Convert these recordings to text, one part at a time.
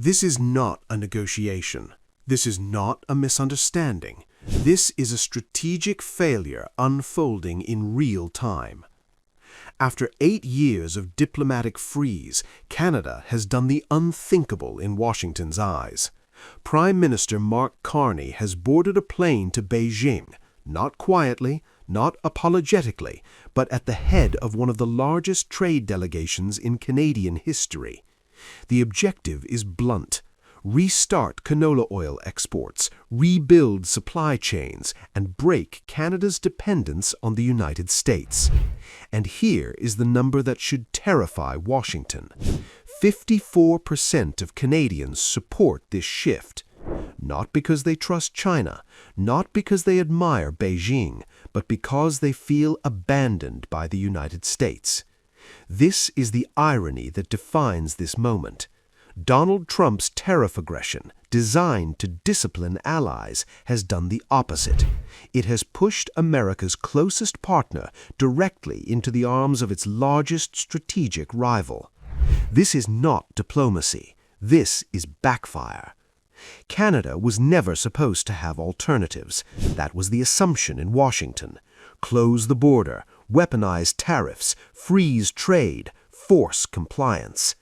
This is not a negotiation. This is not a misunderstanding. This is a strategic failure unfolding in real time. After 8 years of diplomatic freeze, Canada has done the unthinkable in Washington's eyes. Prime Minister Mark Carney has boarded a plane to Beijing, not quietly, not apologetically, but at the head of one of the largest trade delegations in Canadian history. The objective is blunt: restart canola oil exports, rebuild supply chains, and break Canada's dependence on the United States. And here is the number that should terrify Washington. 54% of Canadians support this shift. Not because they trust China, not because they admire Beijing, but because they feel abandoned by the United States. This is the irony that defines this moment. Donald Trump's tariff aggression, designed to discipline allies, has done the opposite. It has pushed America's closest partner directly into the arms of its largest strategic rival. This is not diplomacy. This is backfire. Canada was never supposed to have alternatives. That was the assumption in Washington. Close the border, weaponize tariffs, freeze trade, force compliance.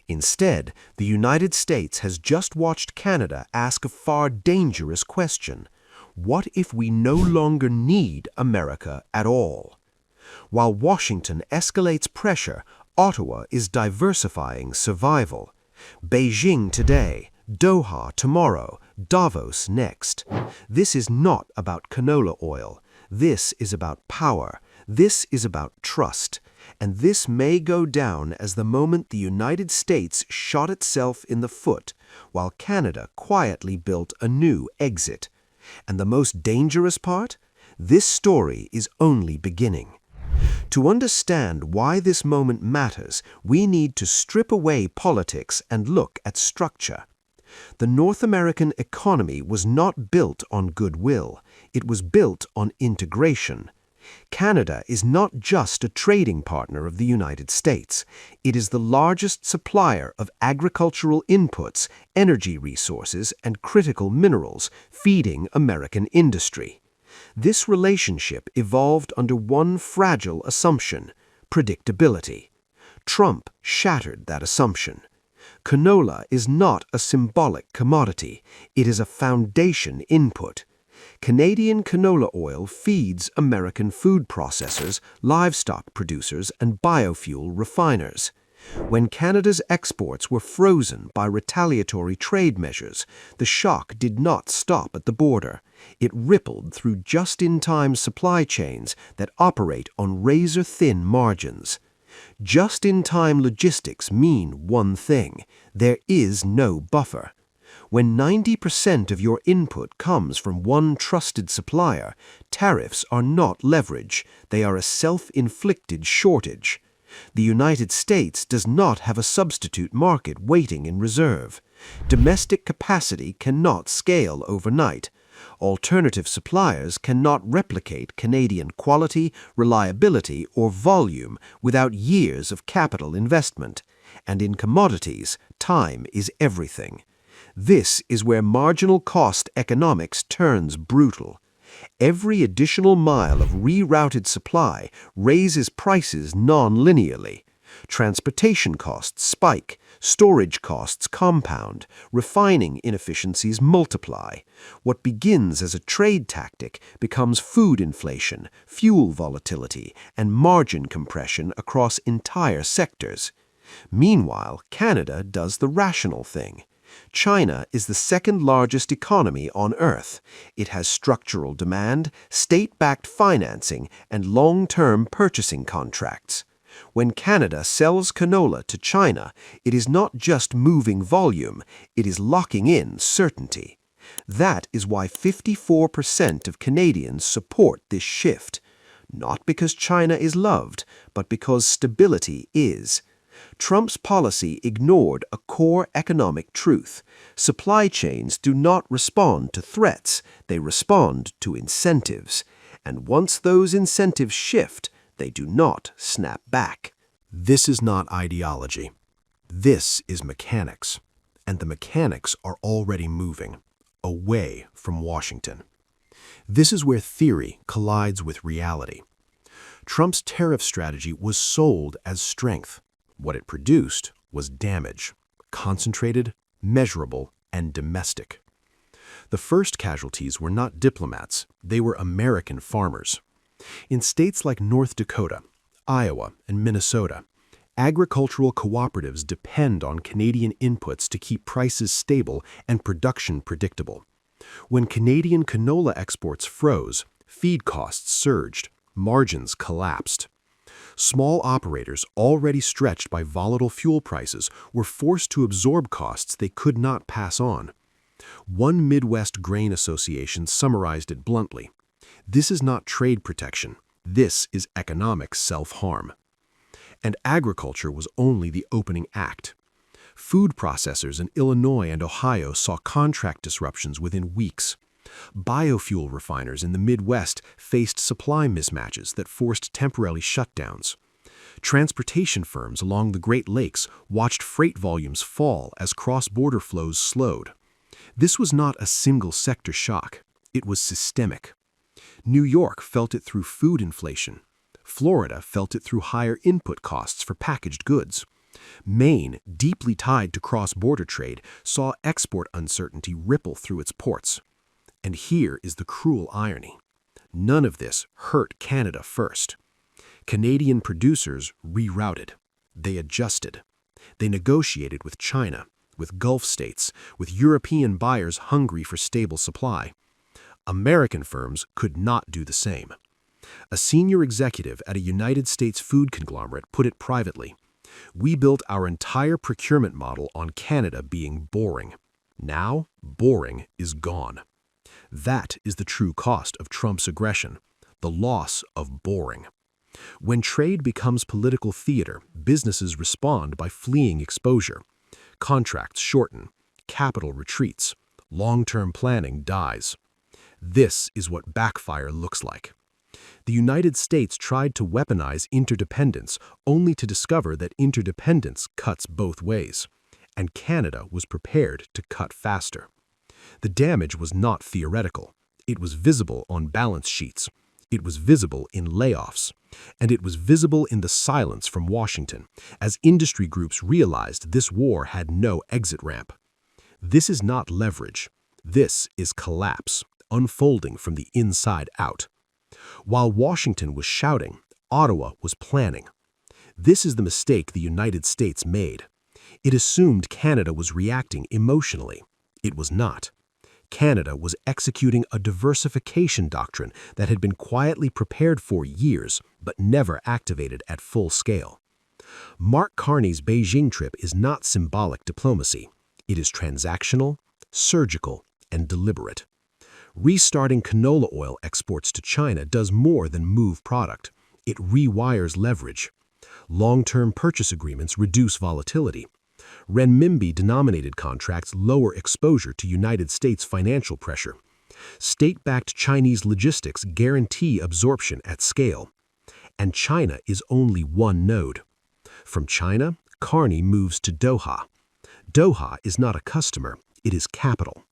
Instead, the United States has just watched Canada ask a far dangerous question. What if we no longer need America at all? While Washington escalates pressure, Ottawa is diversifying survival. Beijing today, Doha tomorrow, Davos next. This is not about canola oil. This is about power. This is about trust. And this may go down as the moment the United States shot itself in the foot, while Canada quietly built a new exit. And the most dangerous part? This story is only beginning. To understand why this moment matters, we need to strip away politics and look at structure. The North American economy was not built on goodwill. It was built on integration. Canada is not just a trading partner of the United States. It is the largest supplier of agricultural inputs, energy resources, and critical minerals, feeding American industry. This relationship evolved under one fragile assumption: predictability. Trump shattered that assumption. Canola is not a symbolic commodity. It is a foundation input. Canadian canola oil feeds American food processors, livestock producers, and biofuel refiners. When Canada's exports were frozen by retaliatory trade measures, the shock did not stop at the border. It rippled through just-in-time supply chains that operate on razor-thin margins. Just-in-time logistics mean one thing: there is no buffer. When 90% of your input comes from one trusted supplier, tariffs are not leverage. They are a self-inflicted shortage. The United States does not have a substitute market waiting in reserve. Domestic capacity cannot scale overnight. Alternative suppliers cannot replicate Canadian quality, reliability, or volume without years of capital investment. And in commodities, time is everything. This is where marginal cost economics turns brutal. Every additional mile of rerouted supply raises prices non-linearly. Transportation costs spike, storage costs compound, refining inefficiencies multiply. What begins as a trade tactic becomes food inflation, fuel volatility, and margin compression across entire sectors. Meanwhile, Canada does the rational thing. China is the second largest economy on Earth. It has structural demand, state-backed financing, and long-term purchasing contracts. When Canada sells canola to China, it is not just moving volume, it is locking in certainty. That is why 54% of Canadians support this shift. Not because China is loved, but because stability is. Trump's policy ignored a core economic truth. Supply chains do not respond to threats, they respond to incentives. And once those incentives shift, they do not snap back. This is not ideology. This is mechanics. and the mechanics are already moving away from Washington. This is where theory collides with reality. Trump's tariff strategy was sold as strength. What it produced was damage, concentrated, measurable, and domestic. The first casualties were not diplomats, they were American farmers. In states like North Dakota, Iowa, and Minnesota, agricultural cooperatives depend on Canadian inputs to keep prices stable and production predictable. When Canadian canola exports froze, feed costs surged, margins collapsed. Small operators, already stretched by volatile fuel prices, were forced to absorb costs they could not pass on. One Midwest Grain Association summarized it bluntly. This is not trade protection. This is economic self-harm. And agriculture was only the opening act. Food processors in Illinois and Ohio saw contract disruptions within weeks. Biofuel refiners in the Midwest faced supply mismatches that forced temporary shutdowns. Transportation firms along the Great Lakes watched freight volumes fall as cross-border flows slowed. This was not a single-sector shock. It was systemic. New York felt it through food inflation. Florida felt it through higher input costs for packaged goods. Maine, deeply tied to cross-border trade, saw export uncertainty ripple through its ports. And here is the cruel irony. None of this hurt Canada first. Canadian producers rerouted. They adjusted. They negotiated with China, with Gulf states, with European buyers hungry for stable supply. American firms could not do the same. A senior executive at a United States food conglomerate put it privately. We built our entire procurement model on Canada being boring. Now, boring is gone. That is the true cost of Trump's aggression, the loss of boring. When trade becomes political theater, businesses respond by fleeing exposure. Contracts shorten, capital retreats, long-term planning dies. This is what backfire looks like. The United States tried to weaponize interdependence only to discover that interdependence cuts both ways, and Canada was prepared to cut faster. The damage was not theoretical. It was visible on balance sheets. It was visible in layoffs. And it was visible in the silence from Washington, as industry groups realized this war had no exit ramp. This is not leverage. This is collapse, unfolding from the inside out. While Washington was shouting, Ottawa was planning. This is the mistake the United States made. It assumed Canada was reacting emotionally. It was not. Canada was executing a diversification doctrine that had been quietly prepared for years, but never activated at full scale. Mark Carney's Beijing trip is not symbolic diplomacy. It is transactional, surgical, and deliberate. Restarting canola oil exports to China does more than move product. It rewires leverage. Long-term purchase agreements reduce volatility. Renminbi-denominated contracts lower exposure to United States financial pressure. State-backed Chinese logistics guarantee absorption at scale. And China is only one node. From China, Carney moves to Doha. Doha is not a customer, it is capital.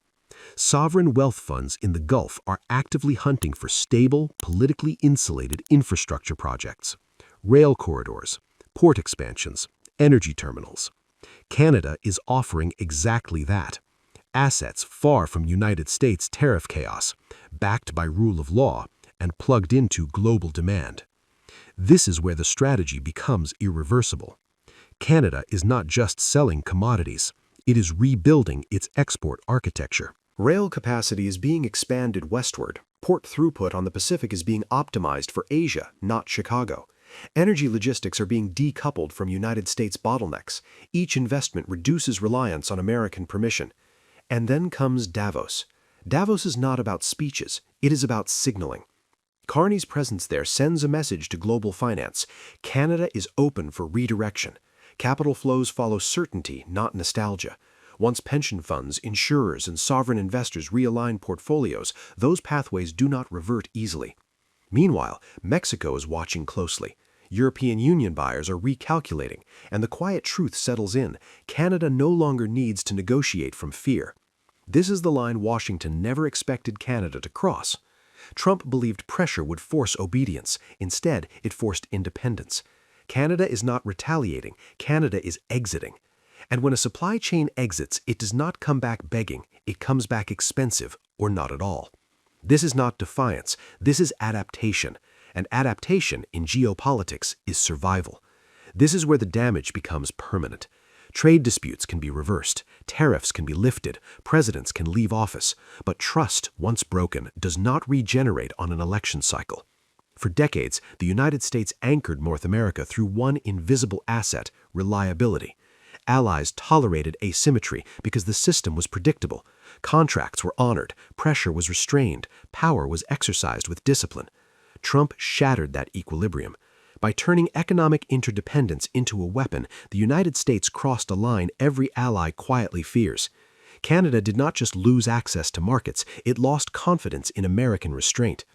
Sovereign wealth funds in the Gulf are actively hunting for stable, politically insulated infrastructure projects. Rail corridors, port expansions, energy terminals. Canada is offering exactly that. Assets far from United States tariff chaos, backed by rule of law, and plugged into global demand. This is where the strategy becomes irreversible. Canada is not just selling commodities, it is rebuilding its export architecture. Rail capacity is being expanded westward. Port throughput on the Pacific is being optimized for Asia, not Chicago. Energy logistics are being decoupled from United States bottlenecks. Each investment reduces reliance on American permission. And then comes Davos. Davos is not about speeches, it is about signaling. Carney's presence there sends a message to global finance. Canada is open for redirection. Capital flows follow certainty, not nostalgia. Once pension funds, insurers, and sovereign investors realign portfolios, those pathways do not revert easily. Meanwhile, Mexico is watching closely. European Union buyers are recalculating, and the quiet truth settles in. Canada no longer needs to negotiate from fear. This is the line Washington never expected Canada to cross. Trump believed pressure would force obedience. Instead, it forced independence. Canada is not retaliating. Canada is exiting. And when a supply chain exits, it does not come back begging. It comes back expensive, or not at all. This is not defiance. This is adaptation. And adaptation in geopolitics is survival. This is where the damage becomes permanent. Trade disputes can be reversed, tariffs can be lifted, presidents can leave office, but trust, once broken, does not regenerate on an election cycle. For decades, the United States anchored North America through one invisible asset: reliability. Allies tolerated asymmetry because the system was predictable. Contracts were honored, pressure was restrained, power was exercised with discipline. Trump shattered that equilibrium. By turning economic interdependence into a weapon, the United States crossed a line every ally quietly fears. Canada did not just lose access to markets, it lost confidence in American restraint.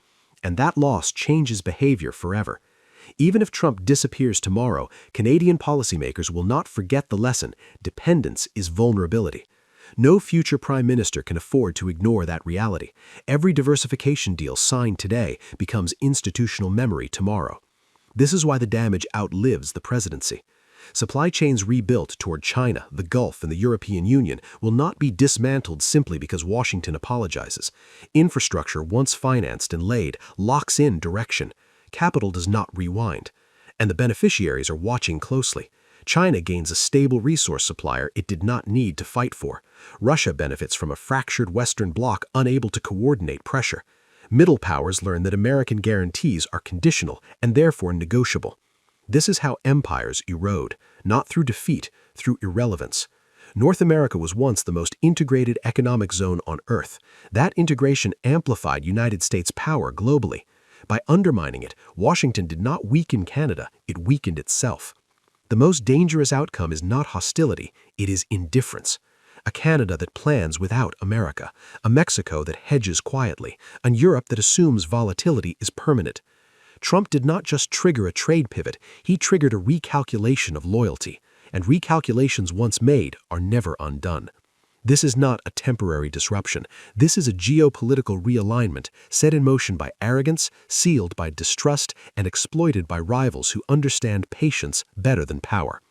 And that loss changes behavior forever. Even if Trump disappears tomorrow, Canadian policymakers will not forget the lesson: dependence is vulnerability. No future prime minister can afford to ignore that reality. Every diversification deal signed today becomes institutional memory tomorrow. This is why the damage outlives the presidency. Supply chains rebuilt toward China, the Gulf, and the European Union will not be dismantled simply because Washington apologizes. Infrastructure, once financed and laid, locks in direction. Capital does not rewind. And the beneficiaries are watching closely. China gains a stable resource supplier it did not need to fight for. Russia benefits from a fractured Western bloc unable to coordinate pressure. Middle powers learn that American guarantees are conditional and therefore negotiable. This is how empires erode, not through defeat, through irrelevance. North America was once the most integrated economic zone on Earth. That integration amplified United States power globally. By undermining it, Washington did not weaken Canada, it weakened itself. The most dangerous outcome is not hostility, it is indifference. A Canada that plans without America, a Mexico that hedges quietly, a Europe that assumes volatility is permanent. Trump did not just trigger a trade pivot, he triggered a recalculation of loyalty, and recalculations once made are never undone. This is not a temporary disruption. This is a geopolitical realignment set in motion by arrogance, sealed by distrust, and exploited by rivals who understand patience better than power.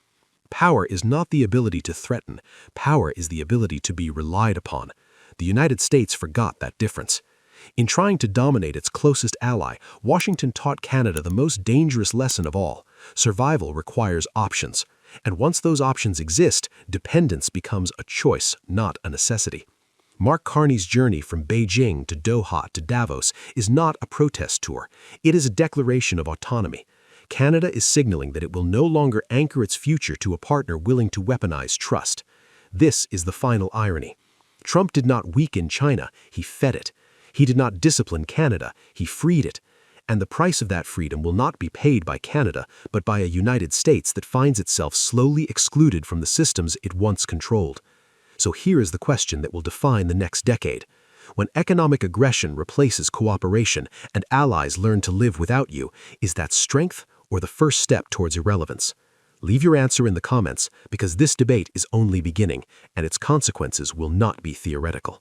Power is not the ability to threaten. Power is the ability to be relied upon. The United States forgot that difference. In trying to dominate its closest ally, Washington taught Canada the most dangerous lesson of all: survival requires options. And once those options exist, dependence becomes a choice, not a necessity. Mark Carney's journey from Beijing to Doha to Davos is not a protest tour. It is a declaration of autonomy. Canada is signaling that it will no longer anchor its future to a partner willing to weaponize trust. This is the final irony. Trump did not weaken China, he fed it. He did not discipline Canada, he freed it. And the price of that freedom will not be paid by Canada, but by a United States that finds itself slowly excluded from the systems it once controlled. So here is the question that will define the next decade. When economic aggression replaces cooperation and allies learn to live without you, is that strength or the first step towards irrelevance? Leave your answer in the comments, because this debate is only beginning, and its consequences will not be theoretical.